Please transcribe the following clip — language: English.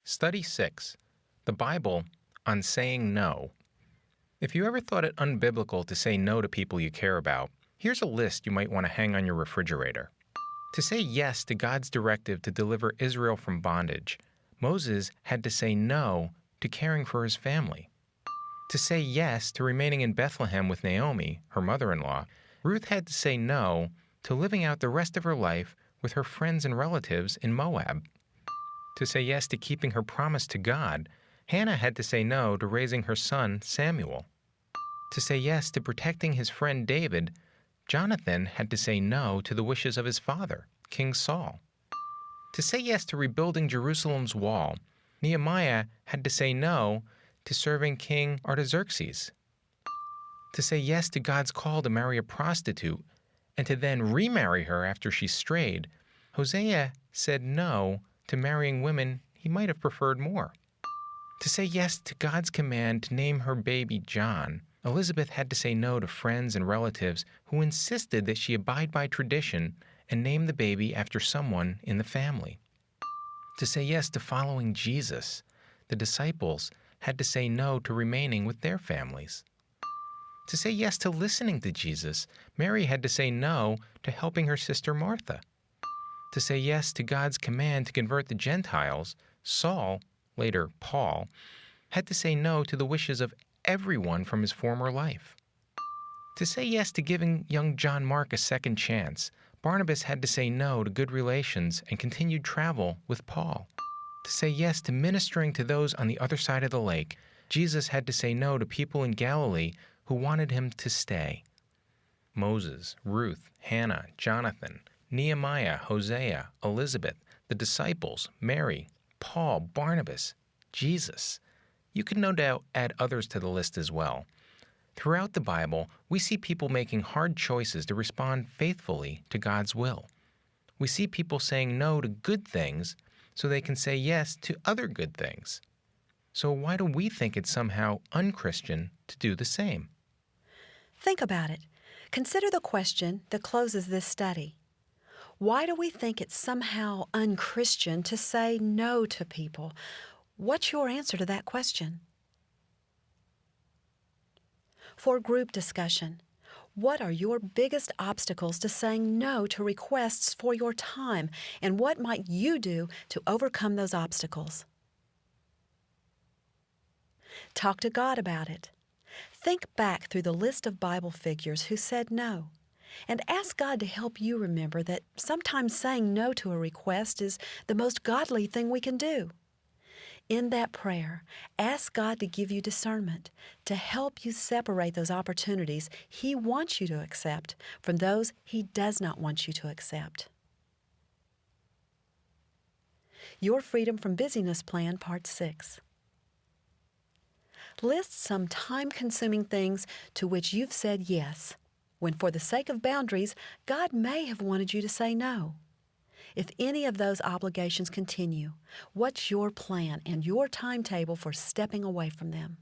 Study 6. The Bible on Saying No. If you ever thought it unbiblical to say no to people you care about, here's a list you might want to hang on your refrigerator. To say yes to God's directive to deliver Israel from bondage, Moses had to say no to caring for his family. To say yes to remaining in Bethlehem with Naomi, her mother-in-law, Ruth had to say no to living out the rest of her life with her friends and relatives in Moab. To say yes to keeping her promise to God, Hannah had to say no to raising her son Samuel. To say yes to protecting his friend David, Jonathan had to say no to the wishes of his father, King Saul. To say yes to rebuilding Jerusalem's wall, Nehemiah had to say no to serving King Artaxerxes. To say yes to God's call to marry a prostitute and to then remarry her after she strayed, Hosea said no to marrying women he might have preferred more. To say yes to God's command to name her baby John, Elizabeth had to say no to friends and relatives who insisted that she abide by tradition and name the baby after someone in the family. To say yes to following Jesus, the disciples had to say no to remaining with their families. To say yes to listening to Jesus, Mary had to say no to helping her sister Martha. To say yes to God's command to convert the Gentiles, Saul, later Paul, had to say no to the wishes of everyone from his former life. To say yes to giving young John Mark a second chance, Barnabas had to say no to good relations and continued travel with Paul. To say yes to ministering to those on the other side of the lake, Jesus had to say no to people in Galilee who wanted him to stay. Moses, Ruth, Hannah, Jonathan, Nehemiah, Hosea, Elizabeth, the disciples, Mary, Paul, Barnabas, Jesus. You can no doubt add others to the list as well. Throughout the Bible, we see people making hard choices to respond faithfully to God's will. We see people saying no to good things so they can say yes to other good things. So why do we think it's somehow unchristian to do the same? Think about it. Consider the question that closes this study. Why do we think it's somehow unchristian to say no to people? What's your answer to that question? For group discussion, what are your biggest obstacles to saying no to requests for your time, and what might you do to overcome those obstacles? Talk to God about it. Think back through the list of Bible figures who said no, and ask God to help you remember that sometimes saying no to a request is the most godly thing we can do. In that prayer, ask God to give you discernment, to help you separate those opportunities He wants you to accept from those He does not want you to accept. Your Freedom from Busyness Plan, Part 6. List some time-consuming things to which you've said yes, when for the sake of boundaries, God may have wanted you to say no. If any of those obligations continue, what's your plan and your timetable for stepping away from them?